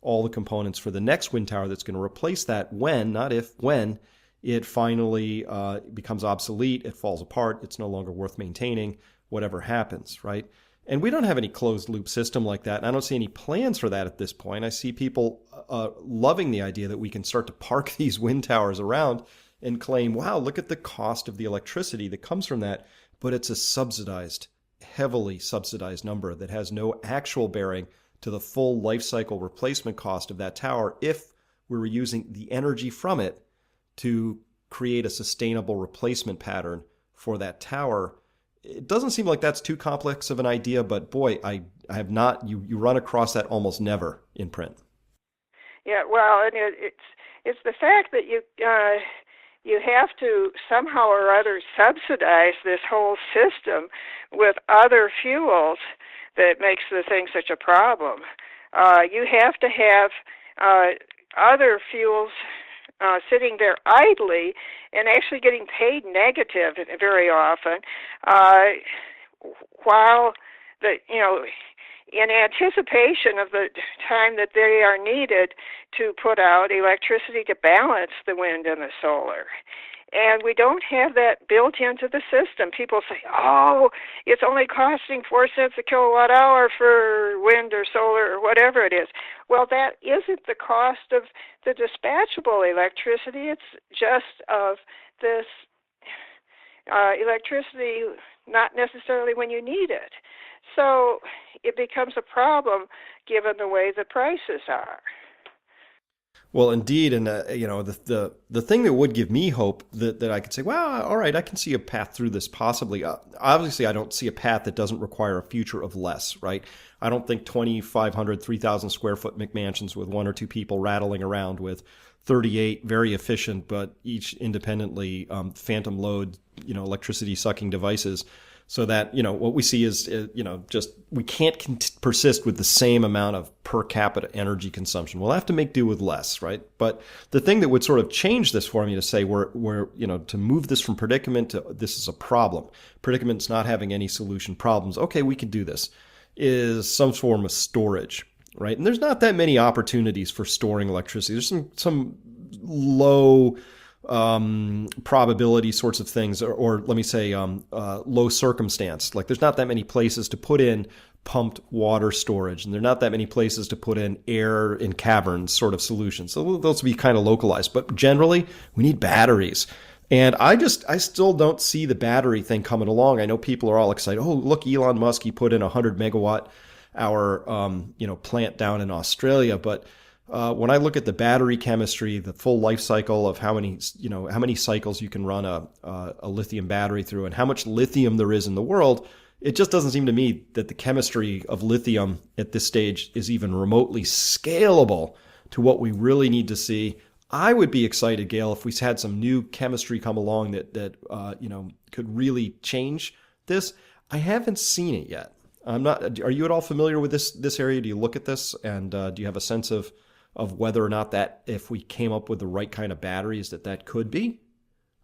all the components for the next wind tower that's going to replace that when, not if, when it finally becomes obsolete, it falls apart, it's no longer worth maintaining, whatever happens, right? And we don't have any closed loop system like that. And I don't see any plans for that at this point. I see people loving the idea that we can start to park these wind towers around and claim, wow, look at the cost of the electricity that comes from that. But it's a subsidized, heavily subsidized number that has no actual bearing to the full life cycle replacement cost of that tower if we were using the energy from it to create a sustainable replacement pattern for that tower. It doesn't seem like that's too complex of an idea, but boy, I have not, you run across that almost never in print. Yeah, well, and it's the fact that you have to somehow or other subsidize this whole system with other fuels that makes the thing such a problem. You have to have other fuels sitting there idly and actually getting paid negative very often, while in anticipation of the time that they are needed to put out electricity to balance the wind and the solar. And we don't have that built into the system. People say, oh, it's only costing 4 cents a kilowatt hour for wind or solar or whatever it is. Well, that isn't the cost of the dispatchable electricity. It's just of this electricity, not necessarily when you need it. So it becomes a problem given the way the prices are. Well, indeed, and the thing that would give me hope that I could say, wow, all right, I can see a path through this possibly. Obviously, I don't see a path that doesn't require a future of less, right? I don't think 2,500, 3,000 square foot McMansions with one or two people rattling around with 38 very efficient, but each independently phantom load, electricity sucking devices. So that, what we see is, just we can't persist with the same amount of per capita energy consumption. We'll have to make do with less, right? But the thing that would sort of change this for me to say we're to move this from predicament to this is a problem. Predicament's not having any solution problems. Okay, we can do this. Is some form of storage, right? And there's not that many opportunities for storing electricity. There's some low probability sorts of things, or let me say low circumstance. Like there's not that many places to put in pumped water storage, and there are not that many places to put in air in caverns sort of solutions. So those will be kind of localized. But generally, we need batteries. And I still don't see the battery thing coming along. I know people are all excited. Oh, look, Elon Musk, he put in a 100 megawatt hour plant down in Australia. But when I look at the battery chemistry, the full life cycle of how many cycles you can run a lithium battery through and how much lithium there is in the world, it just doesn't seem to me that the chemistry of lithium at this stage is even remotely scalable to what we really need to see. I would be excited, Gail, if we had some new chemistry come along that could really change this. I haven't seen it yet. I'm not. Are you at all familiar with this area? Do you look at this and do you have a sense of whether or not that if we came up with the right kind of batteries that could be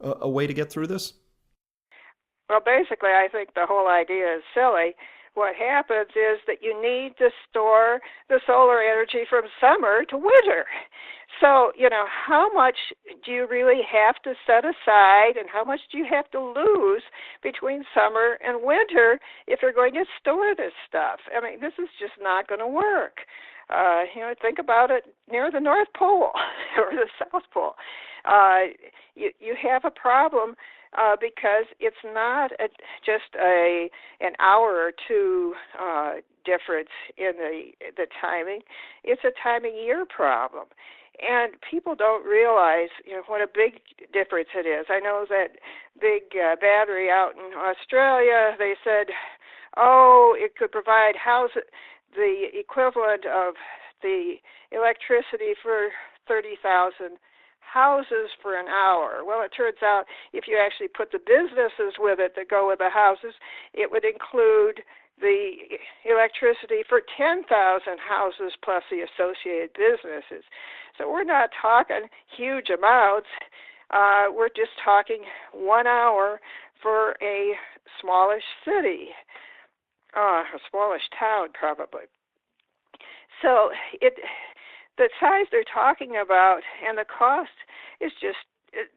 a way to get through this? Well, basically, I think the whole idea is silly. what happens is that you need to store the solar energy from summer to winter. So, how much do you really have to set aside and how much do you have to lose between summer and winter if you're going to store this stuff? I mean, this is just not going to work. Think about it near the North Pole or the South Pole. You have a problem because it's not just an hour or two difference in the timing. It's a time of year problem. And people don't realize, what a big difference it is. I know that big battery out in Australia, they said, it could provide the equivalent of the electricity for 30,000 houses for an hour. Well, it turns out if you actually put the businesses with it that go with the houses, it would include the electricity for 10,000 houses plus the associated businesses. So we're not talking huge amounts. We're just talking 1 hour for a smallish city, a smallish town probably. So the size they're talking about and the cost is just,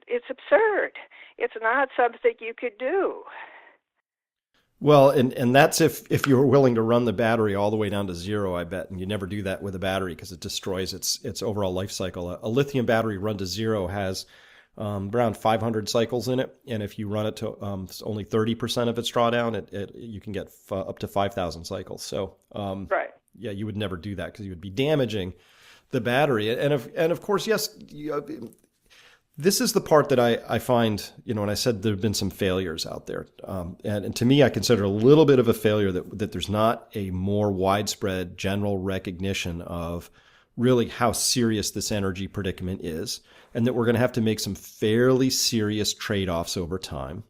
it's absurd. It's not something you could do. Well, and that's if you were willing to run the battery all the way down to zero, I bet. And you never do that with a battery because it destroys its overall life cycle. A lithium battery run to zero has around 500 cycles in it. And if you run it to only 30% of its drawdown, you can get up to 5,000 cycles. So, right. Yeah, you would never do that because you would be damaging the battery. And of course, yes, this is the part that I find, when I said there have been some failures out there. And to me, I consider a little bit of a failure that there's not a more widespread general recognition of really how serious this energy predicament is, and that we're going to have to make some fairly serious trade-offs over time.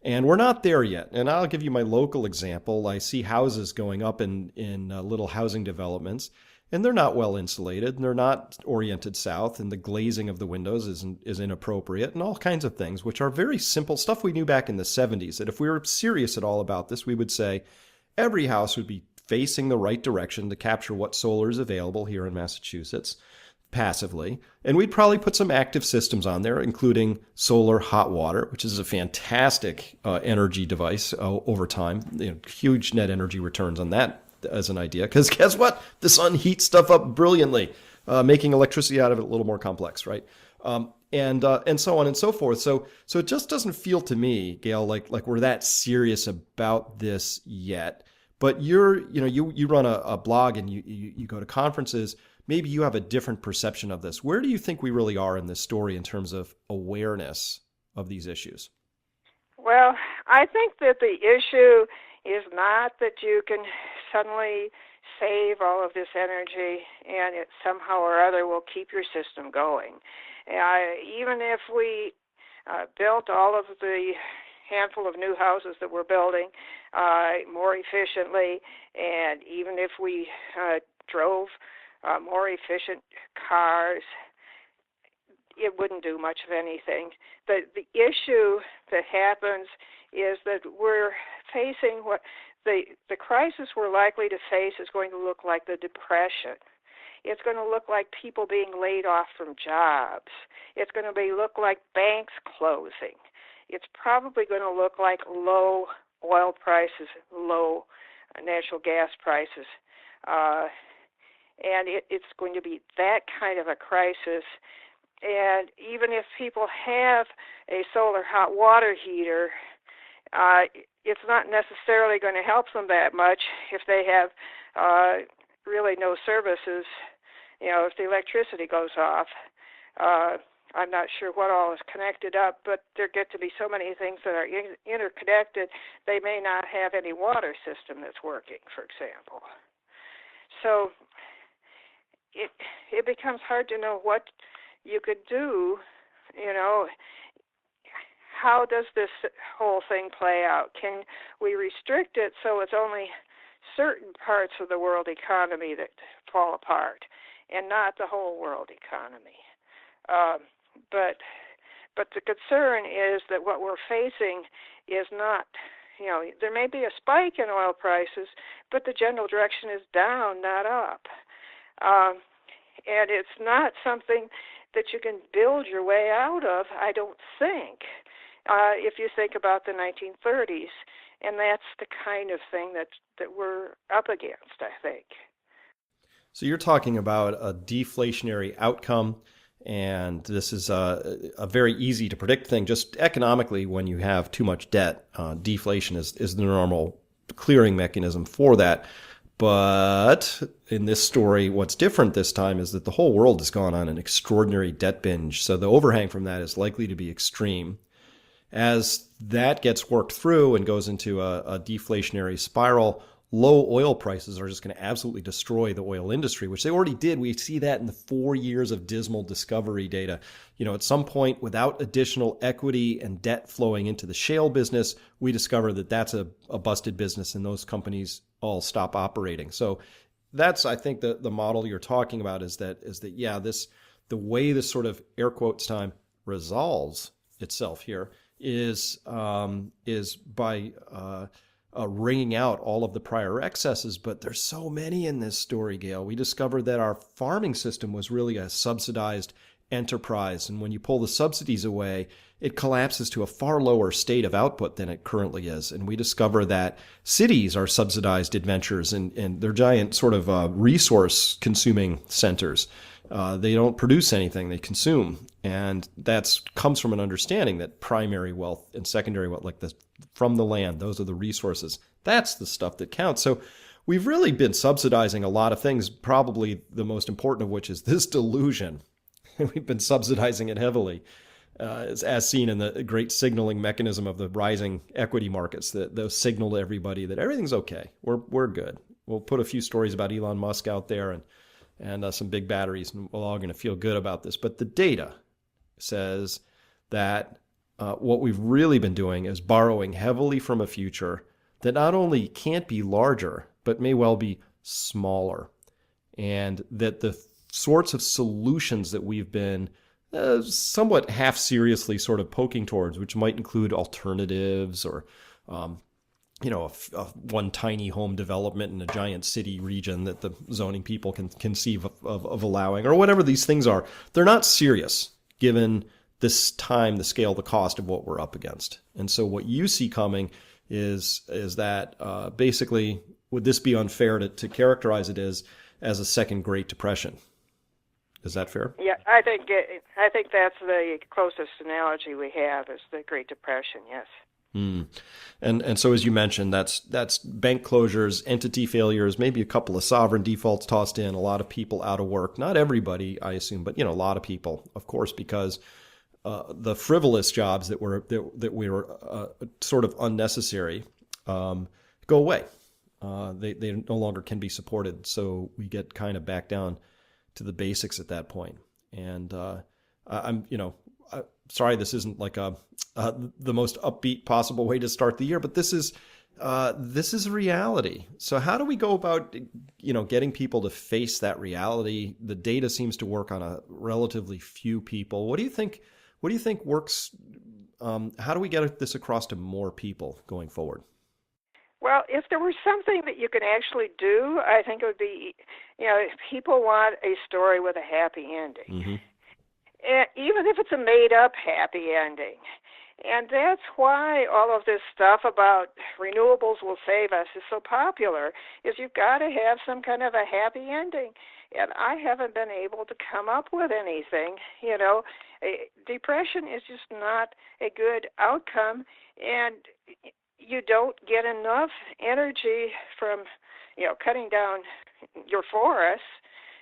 And we're not there yet. And I'll give you my local example. I see houses going up in little housing developments, and they're not well insulated, and they're not oriented south, and the glazing of the windows is inappropriate, and all kinds of things, which are very simple stuff we knew back in the 70s, that if we were serious at all about this, we would say every house would be facing the right direction to capture what solar is available here in Massachusetts passively. And we'd probably put some active systems on there, including solar hot water, which is a fantastic energy device over time. Huge net energy returns on that as an idea, because guess what? The sun heats stuff up brilliantly, making electricity out of it a little more complex, right? And so on and so forth. So it just doesn't feel to me, Gail, like we're that serious about this yet. But you run a blog and you go to conferences. Maybe you have a different perception of this. Where do you think we really are in this story in terms of awareness of these issues? Well, I think that the issue is not that you can suddenly save all of this energy and it somehow or other will keep your system going. Even if we built all of the handful of new houses that we're building more efficiently, and even if we drove more efficient cars, it wouldn't do much of anything. The issue that happens is that we're facing what the crisis we're likely to face is going to look like the Depression. It's going to look like people being laid off from jobs. It's going to look like banks closing. It's probably going to look like low oil prices, low natural gas prices. And it's going to be that kind of a crisis. And even if people have a solar hot water heater, it's not necessarily going to help them that much if they have really no services. If the electricity goes off, I'm not sure what all is connected up, but there get to be so many things that are interconnected, they may not have any water system that's working, for example. So it becomes hard to know what you could do. How does this whole thing play out? Can we restrict it so it's only certain parts of the world economy that fall apart and not the whole world economy? But the concern is that what we're facing is not there may be a spike in oil prices, but the general direction is down, not up. And it's not something that you can build your way out of, I don't think, if you think about the 1930s. And that's the kind of thing that we're up against, I think. So you're talking about a deflationary outcome, and this is a very easy to predict thing. Just economically, when you have too much debt, deflation is the normal clearing mechanism for that. But in this story, what's different this time is that the whole world has gone on an extraordinary debt binge. So the overhang from that is likely to be extreme. As that gets worked through and goes into a deflationary spiral, low oil prices are just going to absolutely destroy the oil industry, which they already did. We see that in the 4 years of dismal discovery data. At some point, without additional equity and debt flowing into the shale business, we discover that that's a busted business, and those companies all stop operating. So that's, I think, the model you're talking about is that the way this sort of air quotes time resolves itself here is by wringing out all of the prior excesses. But there's so many in this story, Gail. We discovered that our farming system was really a subsidized enterprise. And when you pull the subsidies away, it collapses to a far lower state of output than it currently is. And we discover that cities are subsidized adventures, and they're giant sort of resource consuming centers. They don't produce anything, they consume. And that comes from an understanding that primary wealth and secondary wealth, like from the land, those are the resources. That's the stuff that counts. So we've really been subsidizing a lot of things, probably the most important of which is this delusion. We've been subsidizing it heavily, as seen in the great signaling mechanism of the rising equity markets, that those signal to everybody that everything's okay. We're good. We'll put a few stories about Elon Musk out there and some big batteries, and we're all going to feel good about this. But the data says that what we've really been doing is borrowing heavily from a future that not only can't be larger, but may well be smaller. And that the sorts of solutions that we've been somewhat half-seriously sort of poking towards, which might include alternatives or one tiny home development in a giant city region that the zoning people can conceive of allowing, or whatever these things are, they're not serious given this time, the scale, the cost of what we're up against. And so what you see coming is that basically, would this be unfair to characterize it as a second Great Depression? Is that fair? Yeah, I think that's the closest analogy we have is the Great Depression. Yes. And so, as you mentioned, that's bank closures, entity failures, maybe a couple of sovereign defaults tossed in, a lot of people out of work. Not everybody, I assume, but a lot of people, of course, because the frivolous jobs that were sort of unnecessary go away. They no longer can be supported. So we get kind of back down to the basics at that point. And I'm sorry, this isn't like the most upbeat possible way to start the year, but this is reality. So how do we go about, getting people to face that reality? The data seems to work on a relatively few people. What do you think works? How do we get this across to more people going forward? Well, if there was something that you could actually do, I think it would be, people want a story with a happy ending. Mm-hmm. Even if it's a made-up happy ending. And that's why all of this stuff about renewables will save us is so popular, is you've got to have some kind of a happy ending. And I haven't been able to come up with anything. Depression is just not a good outcome, and you don't get enough energy from, cutting down your forests.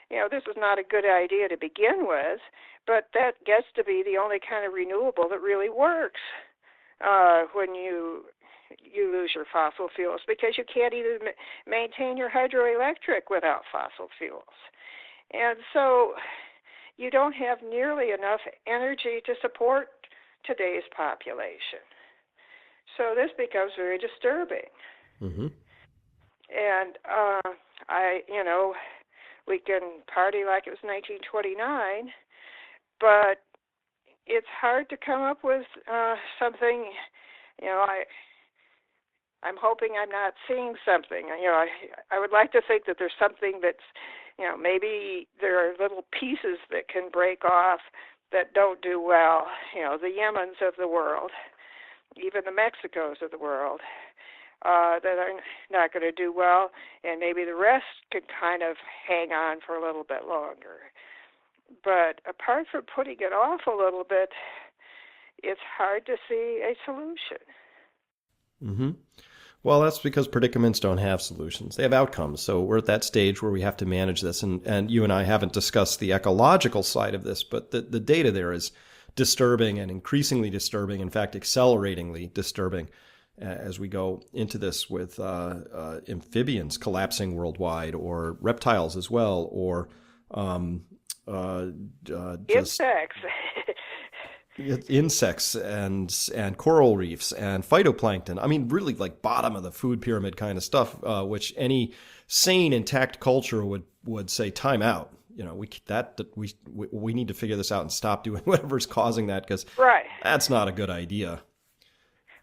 This is not a good idea to begin with, but that gets to be the only kind of renewable that really works when you lose your fossil fuels, because you can't even maintain your hydroelectric without fossil fuels. And so you don't have nearly enough energy to support today's population. So this becomes very disturbing. Mm-hmm. And we can party like it was 1929, but it's hard to come up with something. I'm hoping I'm not seeing something. I would like to think that there's something that's, maybe there are little pieces that can break off that don't do well. The Yemens of the world, even the Mexicos of the world, that are not going to do well, and maybe the rest could kind of hang on for a little bit longer. But apart from putting it off a little bit, it's hard to see a solution. Mm-hmm. Well, that's because predicaments don't have solutions. They have outcomes. So we're at that stage where we have to manage this. And you and I haven't discussed the ecological side of this, but the data there is disturbing and increasingly disturbing, in fact, acceleratingly disturbing as we go into this with amphibians collapsing worldwide, or reptiles as well, or just insects and coral reefs and phytoplankton. I mean, really like bottom of the food pyramid kind of stuff, which any sane, intact culture would say, time out. We need to figure this out and stop doing whatever's causing that, because that's not a good idea.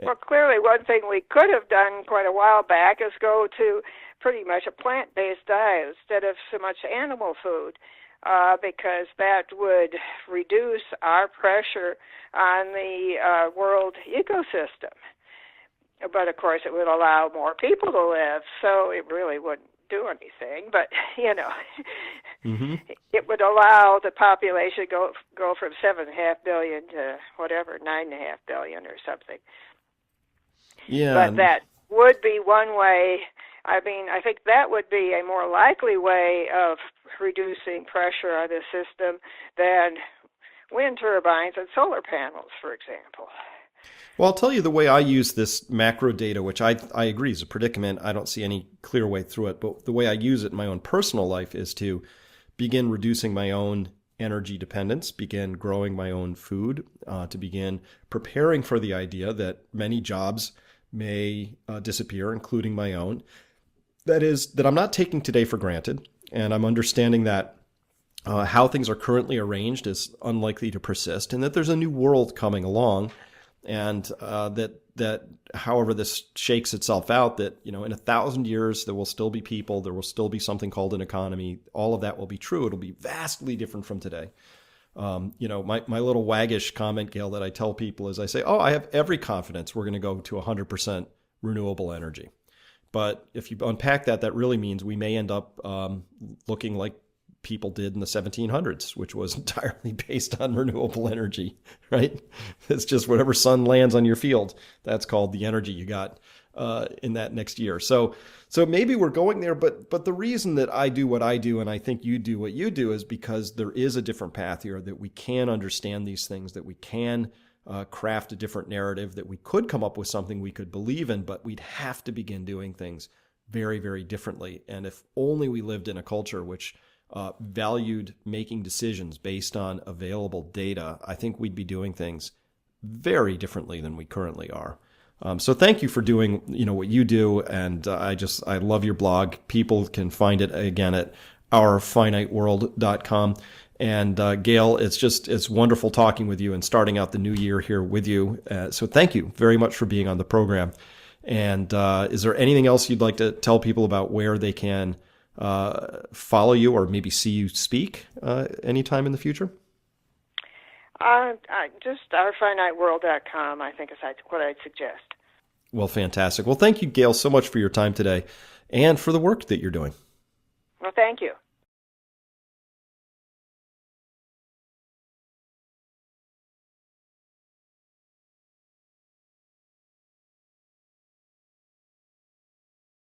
Well, clearly one thing we could have done quite a while back is go to pretty much a plant-based diet instead of so much animal food. Because that would reduce our pressure on the world ecosystem. But, of course, it would allow more people to live, so it really wouldn't do anything. But, Mm-hmm. It would allow the population go from 7.5 billion to whatever, 9.5 billion or something. Yeah. But that would be one way. I mean, I think that would be a more likely way of reducing pressure on the system than wind turbines and solar panels, for example. Well, I'll tell you the way I use this macro data, which I agree is a predicament. I don't see any clear way through it. But the way I use it in my own personal life is to begin reducing my own energy dependence, begin growing my own food, to begin preparing for the idea that many jobs may disappear, including my own. That is, that I'm not taking today for granted, and I'm understanding that how things are currently arranged is unlikely to persist, and that there's a new world coming along, and that however this shakes itself out, that in 1,000 years there will still be people, there will still be something called an economy. All of that will be true. It'll be vastly different from today. My little waggish comment, Gail, that I tell people is I say, I have every confidence we're going to go to 100% renewable energy. But if you unpack that, that really means we may end up looking like people did in the 1700s, which was entirely based on renewable energy, right? It's just whatever sun lands on your field, that's called the energy you got in that next year. So maybe we're going there, but the reason that I do what I do and I think you do what you do is because there is a different path here, that we can understand these things, that we can craft a different narrative, that we could come up with something we could believe in, but we'd have to begin doing things very, very differently. And if only we lived in a culture which valued making decisions based on available data, I think we'd be doing things very differently than we currently are. So thank you for doing, what you do. And I love your blog. People can find it again at ourfiniteworld.com. And Gail, it's wonderful talking with you and starting out the new year here with you. So thank you very much for being on the program. And is there anything else you'd like to tell people about where they can follow you or maybe see you speak anytime in the future? Just ourfiniteworld.com, I think is what I'd suggest. Well, fantastic. Well, thank you, Gail, so much for your time today and for the work that you're doing. Well, thank you.